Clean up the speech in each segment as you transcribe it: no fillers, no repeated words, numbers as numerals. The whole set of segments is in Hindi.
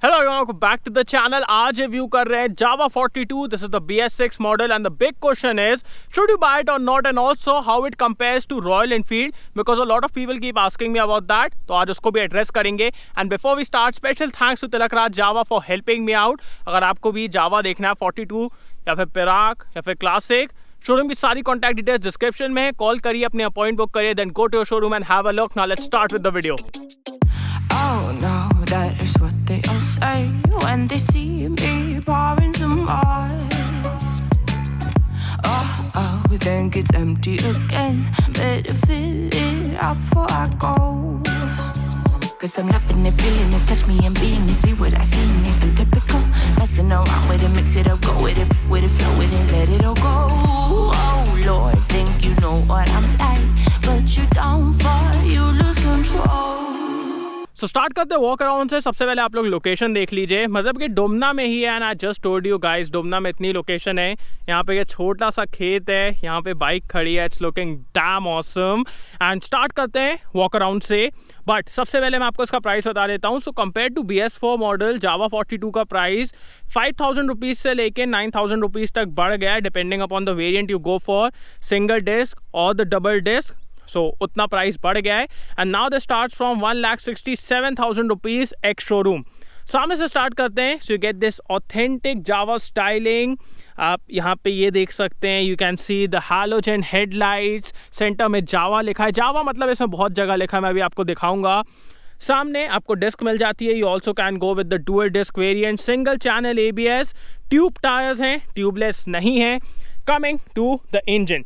Hello everyone, welcome back to the channel. आज रिव्यू कर रहे हैं Java 42. This is the BS6 model and the big question is should you buy it और not, and also how it compares to Royal Enfield, because a lot of people keep asking me about that. तो आज उसको भी एड्रेस करेंगे। And before we start, special thanks to Tilak Raj Jawa for helping me out. अगर आपको भी जावा देखना है 42 या फिर पिराक या फिर क्लासिक, शोरूम की सारी कॉन्टैक्ट डिटेल्स डिस्क्रिप्शन में है। कॉल करिए, अपने अपॉइंट बुक करिए, then go to your showroom and have a look. Now let's start with the video. Oh no, that is what they all say when they see me pouring some oil. Oh, think it's empty again. Better fill it up before I go. 'Cause I'm loving it, feeling it, touch me and being it. See what I see in it, I'm typical. Messing around with it, mix it up, go with it, flow with it, let it all go. Oh Lord, think you know what I'm like, but you don't fall, you lose control. So start करते हैं वॉक अराउंड से। सबसे पहले आप लोग लोकेशन देख लीजिए, मतलब कि डुमना में ही है। And I just told you guys, Dumna में इतनी लोकेशन है। यहाँ पे ये छोटा सा खेत है, यहाँ पे बाइक खड़ी है। It's looking dam awesome. And start करते हैं वॉक अराउंड से। बट सबसे पहले मैं आपको इसका प्राइस बता देता हूँ। So compare to BS4 model, Jawa 42 का प्राइस 5,000 रुपीज़ से लेके 9,000 रुपीज़ तक बढ़ गया है, depending upon the variant you go for, single disc और द डबल डिस्क। सो उतना प्राइस बढ़ गया है। And now the start from 1,67,000 rupees ex showroom. सामने से स्टार्ट करते हैं। So you get this authentic Jawa styling. आप यहाँ पे ये देख सकते हैं, you can see the halogen headlights. Centre में जावा लिखा है। जावा मतलब इसमें बहुत जगह लिखा है, मैं अभी आपको दिखाऊंगा। सामने आपको डिस्क मिल जाती है। You also can go with the dual disc variant. Single channel ABS, tube tyres हैं, ट्यूबलेस नहीं है। Coming to the engine,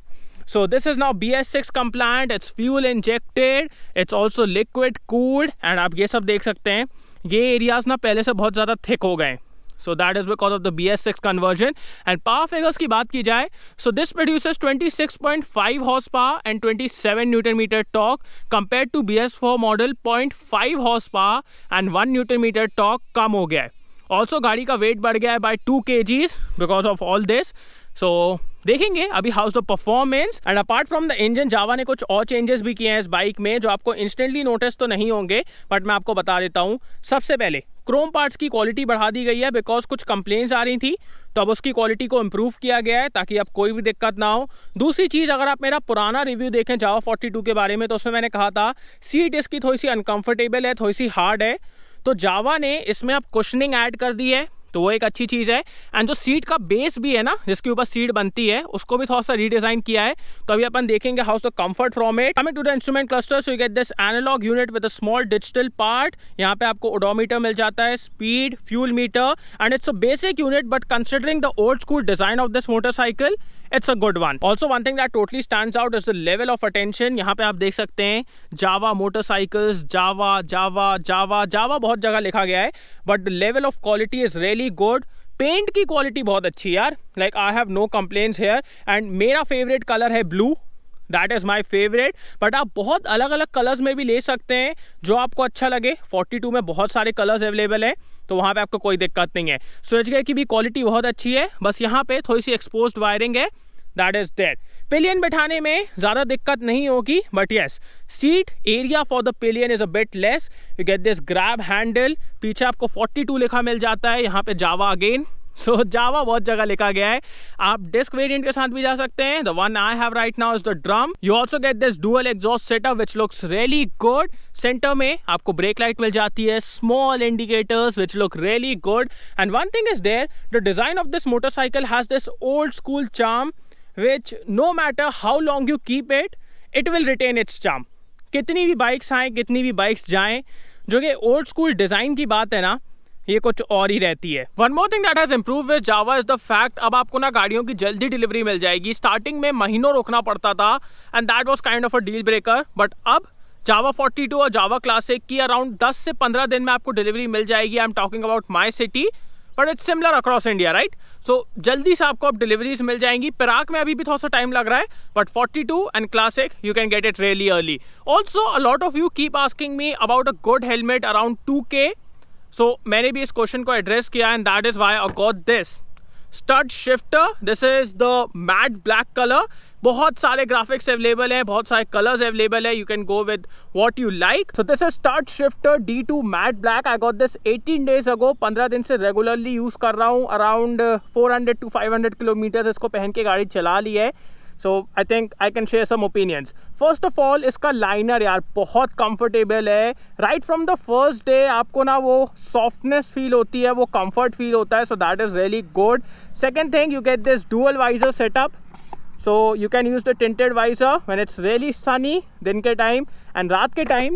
so this is now BS6 compliant, it's fuel injected, it's also liquid cooled। and आप ये सब देख सकते हैं, ये एरियाज ना पहले से बहुत ज़्यादा थिक हो गए। so that is because of the BS6 conversion। and power figures की बात की जाए, so this produces 26.5 horsepower and 27 Newton meter torque compared to BS4 model 0.5 horsepower and 1 Newton meter torque कम हो गया है। ऑल्सो गाड़ी का वेट बढ़ गया है by 2 kgs because of all this. So देखेंगे अभी how's the performance. And apart from the engine, Jawa ने कुछ और चेंजेस भी किए हैं इस बाइक में, जो आपको इंस्टेंटली नोटिस तो नहीं होंगे, बट मैं आपको बता देता हूँ। सबसे पहले क्रोम पार्ट्स की क्वालिटी बढ़ा दी गई है, बिकॉज कुछ कंप्लेंट्स आ रही थी, तो अब उसकी क्वालिटी को इम्प्रूव किया गया है ताकि अब कोई भी दिक्कत ना हो। दूसरी चीज़, अगर आप मेरा पुराना रिव्यू देखें जावा 42 के बारे में, तो उसमें मैंने कहा था सीट इसकी थोड़ी सी अनकंफर्टेबल है, थोड़ी सी हार्ड है। तो जावा ने इसमें अब कुशनिंग ऐड कर दी है, तो वो एक अच्छी चीज़ है। एंड जो सीट का बेस भी है ना, जिसके ऊपर सीट बनती है, उसको भी थोड़ा सा रीडिज़ाइन किया है। तो अभी अपन देखेंगे how the comfort from it. Coming to the instrument cluster, so you get this analogue unit with a small digital part. यहाँ पे आपको ओडोमीटर मिल जाता है, speed, fuel meter, and it's a basic unit, but considering the old school design of this motorcycle, it's a good one. Also, one thing that totally stands out is the level of attention. यहाँ पे आप देख सकते हैं जावा मोटरसाइकिल्स, जावा जावा जावा जावा बहुत जगह लिखा गया है, but the level of quality is really good. Paint की क्वालिटी बहुत अच्छी है यार, like I have no complaints here. And मेरा फेवरेट कलर है blue, that is my favourite. But आप बहुत अलग अलग कलर्स में भी ले सकते हैं, जो आपको अच्छा लगे। 42 में बहुत सारे कलर्स अवेलेबल हैं, तो वहाँ पे आपको कोई दिक्कत नहीं है। स्विच गियर की भी क्वालिटी बहुत अच्छी है, बस यहाँ पे थोड़ी सी एक्सपोज्ड वायरिंग है, दैट इज दैट। पिलियन बिठाने में ज़्यादा दिक्कत नहीं होगी, but yes, seat area for the pillion is a bit less. You get this grab handle, पीछे आपको 42 लिखा मिल जाता है, यहाँ पे जावा अगेन। सो जावा बहुत जगह लिखा गया है। आप डिस्क वेरिएंट के साथ भी जा सकते हैं। The one I have right now is the drum. You also get this dual exhaust setup which looks really good. Centre में आपको ब्रेक लाइट मिल जाती है, small indicators which look really good. And one thing is there, the design of this motorcycle has this old school charm which no matter how long you keep it, it will retain its charm। कितनी भी बाइक्स आएँ, कितनी भी बाइक्स जाएँ, जो कि ओल्ड स्कूल डिज़ाइन की बात है ना, ये कुछ और ही रहती है। One more thing that has improved with Java is the fact, अब आपको ना गाड़ियों की जल्दी डिलीवरी मिल जाएगी। स्टार्टिंग में महीनों रुकना पड़ता था, and that was kind of a deal breaker, but अब जावा 42 और जावा क्लासिक की अराउंड 10 से 15 दिन में आपको डिलीवरी मिल जाएगी। I am talking about my city, but it's similar across India, right. So जल्दी से आपको अब डिलीवरीज मिल जाएंगी। पिराक में अभी भी थोड़ा सा टाइम लग रहा है, but 42 and classic you can get it really early. Also a lot of you keep asking me about a good helmet around 2K। So मैंने भी इस क्वेश्चन को एड्रेस किया, and that is why I got this Studds shifter. This is the matte black colour. बहुत सारे ग्राफिक्स अवेलेबल हैं, बहुत सारे कलर्स अवेलेबल है, you can go with what you like. So this is start shifter D2 matte black. I got this 18 days ago, 15 दिन से रेगुलरली यूज कर रहा हूँ। अराउंड 400 to 500 किलोमीटर इसको पहन के गाड़ी चला ली है। So I think I can share some opinions. First of all इसका लाइनर यार बहुत कंफर्टेबल है। Right from the first day आपको ना वो सॉफ्टनेस फील होती है, वो कंफर्ट फील होता है, so that is really good. Second thing, you get this dual visor setup, so you can use the tinted visor when it's really sunny दिन के टाइम, and रात के time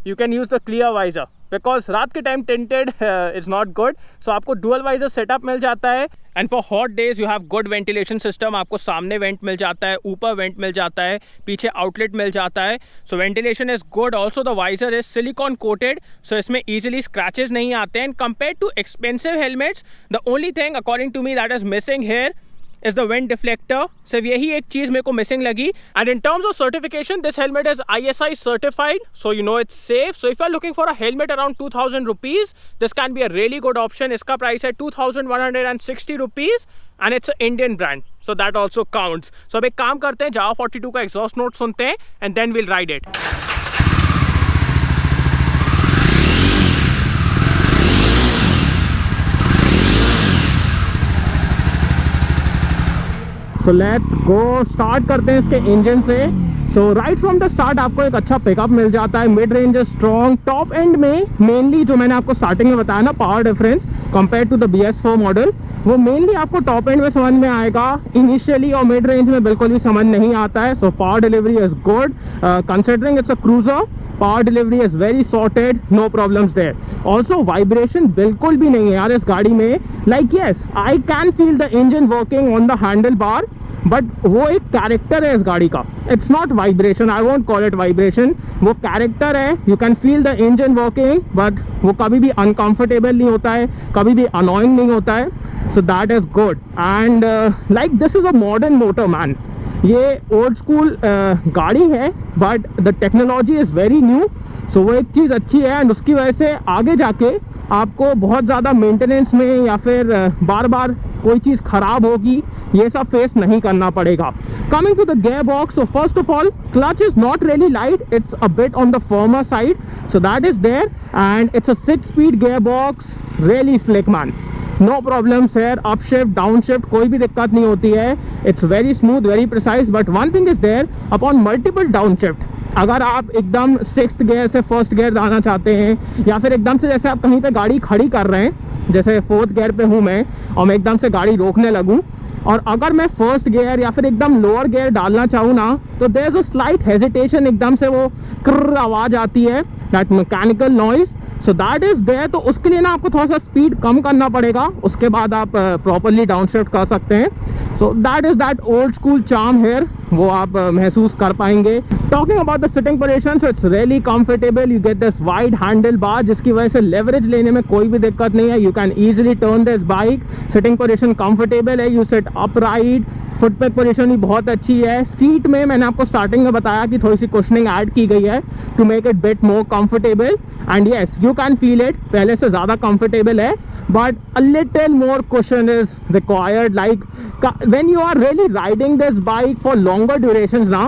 you can use the clear visor because रात के time tinted is not good, so आपको dual visor setup मिल जाता है। and for hot days you have good ventilation system, आपको सामने वेंट मिल जाता है, ऊपर वेंट मिल जाता है, पीछे आउटलेट मिल जाता है, so ventilation is good। also the visor is silicone coated, so इसमें easily scratches नहीं आते हैं। and compared to expensive helmets, the only thing according to me that is missing here is the wind deflector। सिर्फ यही एक चीज मेरे को मिसिंग लगी। and in terms of certification, this helmet is ISI certified, so you know it's safe। so if you are looking for a helmet around 2000 rupees, this can be a really good option। इसका प्राइस है 2160 rupees and it's an Indian brand, so that also counts। so अब एक काम करते हैं, Java 42 का exhaust note सुनते हैं and then we'll ride it। So let's go, start करते हैं इसके इंजन से। So right from the start आपको एक अच्छा पिकअप मिल जाता है, mid range strong. Top end में मेनली जो मैंने आपको स्टार्टिंग में बताया ना, power difference compare to the BS4 model, वो मेनली आपको टॉप एंड में समझ में आएगा। इनिशियली और मिड रेंज में बिल्कुल भी समझ नहीं आता है। So power delivery is good considering it's a cruiser. Power delivery is very sorted, no problems there. Also vibration बिल्कुल भी नहीं है यार इस गाड़ी में। Like yes, I can feel the engine working on the handle bar, but वो एक कैरेक्टर है इस गाड़ी का। It's not vibration, I won't call it vibration, वो कैरेक्टर है। You can feel the engine working, but वो कभी भी अनकंफर्टेबल नहीं होता है, कभी भी अनोइंग नहीं होता है। So that is good. And like this is a modern motor man. ये ओल्ड स्कूल गाड़ी है, but the technology is very new. So वो एक चीज़ अच्छी है, एंड उसकी वजह से आगे जाके आपको बहुत ज़्यादा मेंटेनेंस में या फिर बार बार कोई चीज़ ख़राब होगी, ये सब फेस नहीं करना पड़ेगा। Coming to the gear box, so first of all, clutch is not really light, it's a bit on the firmer side, so that is there, and it's a 6-speed gearbox, really slick man, no problems here, up shift, down shift, कोई भी दिक्कत नहीं होती है, it's very smooth, very precise, but one thing is there, upon multiple down shift, अगर आप एकदम 6th गियर से 1st गियर आना चाहते हैं, या फिर एकदम से जैसे आप कहीं पे गाड़ी खड़ी कर रहे हैं, जैसे 4th गियर पे हूँ मैं, और मैं एकदम से गाड़ी रोकने लगूँ, और अगर मैं 1st गियर या फिर एकदम लोअर गियर डालना चाहूँ ना, तो there is a slight hesitation, एकदम से वो क्र आवाज़ आती है, that mechanical noise. So that is there. तो उसके लिए ना आपको थोड़ा सा स्पीड कम करना पड़ेगा, उसके बाद आप प्रॉपरली डाउन शिफ्ट कर सकते हैं। So that is that old school charm here, वो आप महसूस कर पाएंगे। Talking about the seating position, so it's really comfortable. You get this wide handle bar, जिसकी वजह से लेवरेज लेने में कोई भी दिक्कत नहीं है। You can easily turn this bike. Sitting position comfortable है, you sit upright. Foot peg position भी बहुत अच्छी है। सीट में मैंने आपको स्टार्टिंग में बताया कि थोड़ी सी कुशनिंग ऐड की गई है to make it bit more comfortable, and yes you can feel it, पहले से ज़्यादा कंफर्टेबल है, but a little more cushion is required। like when you are really riding this bike for longer durations ना,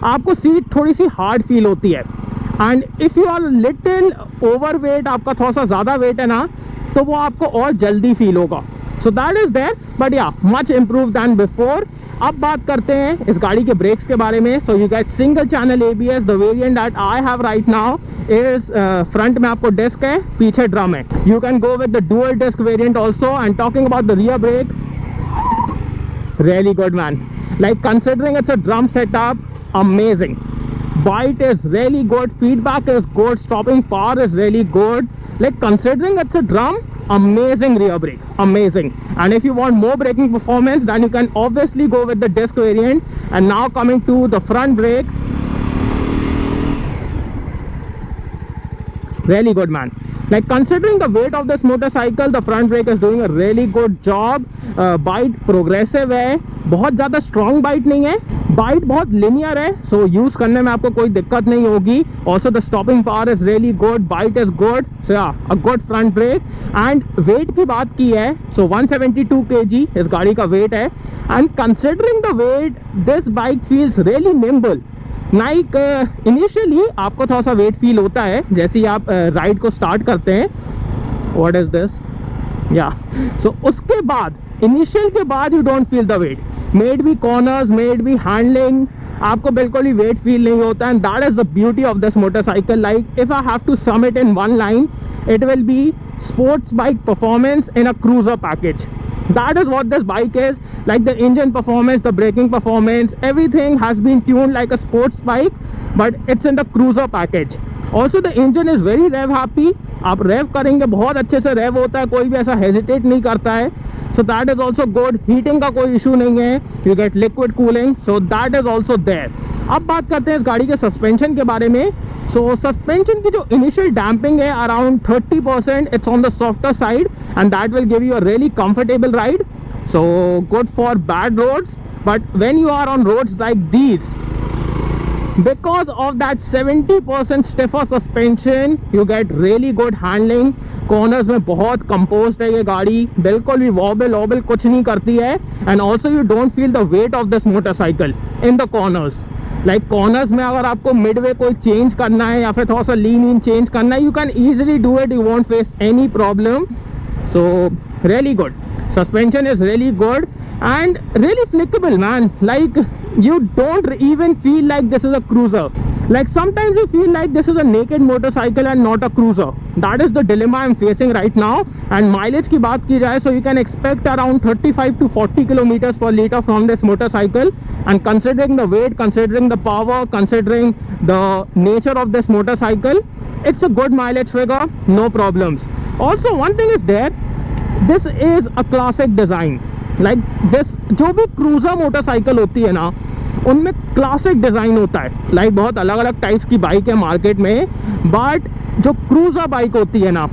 आपको सीट थोड़ी सी हार्ड फील होती है, and if you are little overweight, आपका थोड़ा सा ज़्यादा वेट है ना, तो वो आपको और जल्दी फील होगा। So that is there, but yeah much improve than before. अब बात करते हैं इस गाड़ी के ब्रेक्स के बारे में। So you get single channel ABS। The variant that I have right now is front में आपको डिस्क है, पीछे ड्रम है। You can go with the dual disc variant also. And talking about the rear brake, really good man, like considering it's a drum setup, amazing. Bite is really good, feedback is good, stopping power is really good. Like considering it's a drum, amazing rear brake, amazing. And if you want more braking performance, then you can obviously go with the disc variant. And now coming to the front brake, really good man. Like considering the weight of this motorcycle, the front brake is doing a really good job. Bite progressive है, बहुत ज़्यादा strong bite नहीं है, bite बहुत linear है, so use करने में आपको कोई दिक्कत नहीं होगी. Also the stopping power is really good, bite is good, so yeah, a good front brake. And weight की बात की है, so 172 kg इस गाड़ी का weight है. And considering the weight, this bike feels really nimble. Like initially आपको थोड़ा सा वेट फील होता है जैसे ही आप राइड को स्टार्ट करते हैं. What is this? Yeah so उसके बाद इनिशियल के बाद you don't feel the weight. Maybe corners, maybe handling, आपको बिल्कुल ही वेट फील नहीं होता. And that is the beauty of this motorcycle. Like if I have to sum it in one line, it will be sports bike performance in a cruiser package. That is what this bike is. Like the engine performance, the braking performance, everything has been tuned like a sports bike, but it's in the cruiser package. Also the engine is very rev happy. आप rev करेंगे बहुत अच्छे से rev होता है, कोई भी ऐसा hesitate नहीं करता है. So that is also good. Heating का कोई issue नहीं है. You get liquid cooling, so that is also there. अब बात करते हैं इस गाड़ी के सस्पेंशन के बारे में. So सस्पेंशन की जो इनिशियल डैम्पिंग है around 30%, it's on the softer side and that will give you a really comfortable ride. So good for bad roads, but when you are on roads like these, because of that 70% stiffer suspension, you get really good handling. Corners में बहुत कंपोज्ड है ये गाड़ी, बिल्कुल भी वॉबल कुछ नहीं करती है. And also you don't feel the weight of this motorcycle in the corners. Like corners में अगर आपको मिडवे कोई चेंज करना है या फिर थोड़ा सा लीन इन चेंज करना है, you can easily do it, you want face any problem. So really good, suspension is really good and really flickable, man. Like you don't even feel like this is a cruiser. Like sometimes you feel like this is a naked motorcycle and not a cruiser. That is the dilemma I'm facing right now. And mileage की बात की जाए, so you can expect around 35 to 40 kilometers per liter from this motorcycle. And considering the weight, considering the power, considering the nature of this motorcycle, it's a good mileage figure, no problems. Also one thing is there, this is a classic design. Like this, जो भी क्रूज़र मोटरसाइकिल होती है ना, उनमें क्लासिक डिज़ाइन होता है. लाइक बहुत अलग अलग टाइप्स की बाइक है मार्केट में, बट जो क्रूज़र बाइक होती है ना,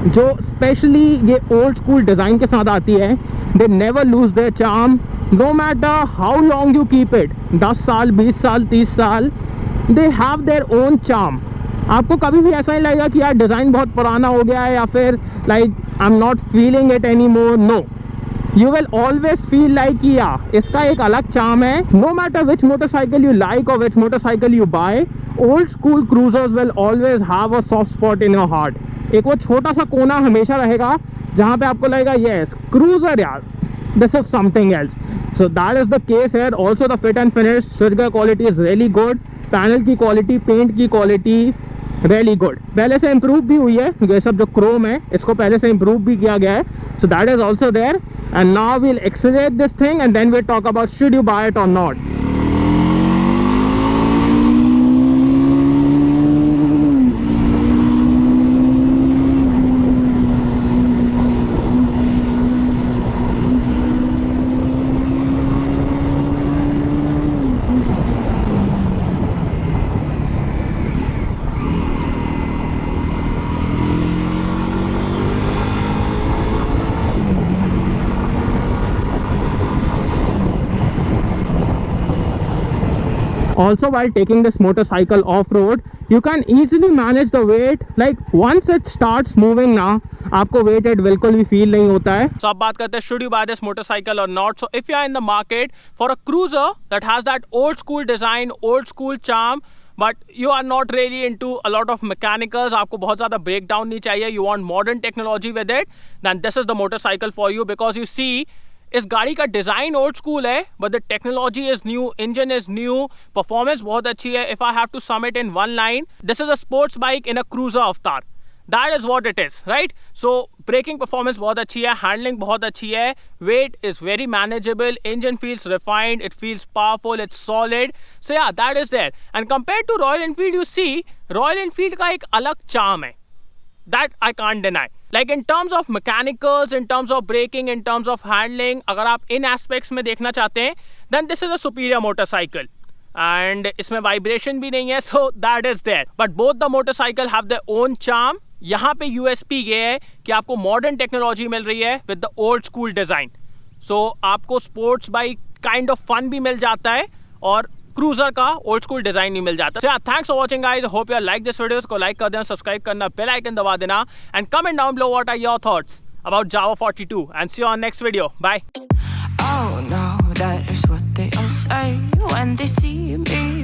जो स्पेशली ये ओल्ड स्कूल डिज़ाइन के साथ आती है, they never lose their charm no matter how long you keep it. 10 साल, 20 साल, 30 साल, they have their own charm. आपको कभी भी ऐसा नहीं लगेगा कि यार डिज़ाइन बहुत पुराना हो गया है या फिर like I am not feeling it anymore. No, you will always feel like yeah, इसका एक अलग चार्म है. no matter which motorcycle you like or which motorcycle you buy, old school cruisers will always have a soft spot in your heart. एक वो छोटा सा कोना हमेशा रहेगा जहाँ पे आपको लगेगा yes, cruiser यार, this is something else. so that is the case here. Also the fit and finish, switchgear quality is really good. Panel की क्वालिटी, पेंट की क्वालिटी रियली गुड. पहले से इम्प्रूव भी हुई है, ये सब जो क्रोम है इसको पहले से इम्प्रूव भी किया गया है. So that is also there. And now we'll accelerate this thing and then we talk about should you buy it और not. Also while taking this motorcycle off-road, you can easily manage the weight. Like once it starts moving now, आपको weighted बिल्कुल भी feel नहीं होता है. So अब बात करते हैं should you buy this motorcycle or not. So if you are in the market for a cruiser that has that old school design, old school charm, but you are not really into a lot of mechanicals, आपको बहुत ज़्यादा breakdown नहीं चाहिए, you want modern technology with it, then this is the motorcycle for you. Because you see, इस गाड़ी का डिज़ाइन ओल्ड स्कूल है, but the technology is new, engine is new, performance बहुत अच्छी है. If I have to sum it in one line, this is a sports bike in a cruiser अवतार. That is what it is, right. So braking performance बहुत अच्छी है, हैंडलिंग बहुत अच्छी है, weight is very manageable, engine feels refined, it feels powerful, it's solid. So yeah that is there. And compare to Royal Enfield, you see Royal Enfield का एक अलग चार्म है. That I can't deny. Like in terms of mechanicals, in terms of braking, in terms of handling, अगर आप इन aspects में देखना चाहते हैं, then this is a superior motorcycle. And इसमें vibration भी नहीं है, so that is there. But both the motorcycle have their own charm. यहाँ पे यूएसपी ये है कि आपको मॉडर्न टेक्नोलॉजी मिल रही है with the old school design. So आपको sports bike kind of fun भी मिल जाता है और क्रूजर का ओल्ड स्कूल डिजाइन नहीं मिल जाता। So thanks for watching guys, hope you like this videos. को लाइक कर देना, सब्सक्राइब करना, बेल आइकन दबा देना and comment down below what are your thoughts about Jawa 42 and see you on next video. Bye. Oh no, that is what they all say when they see me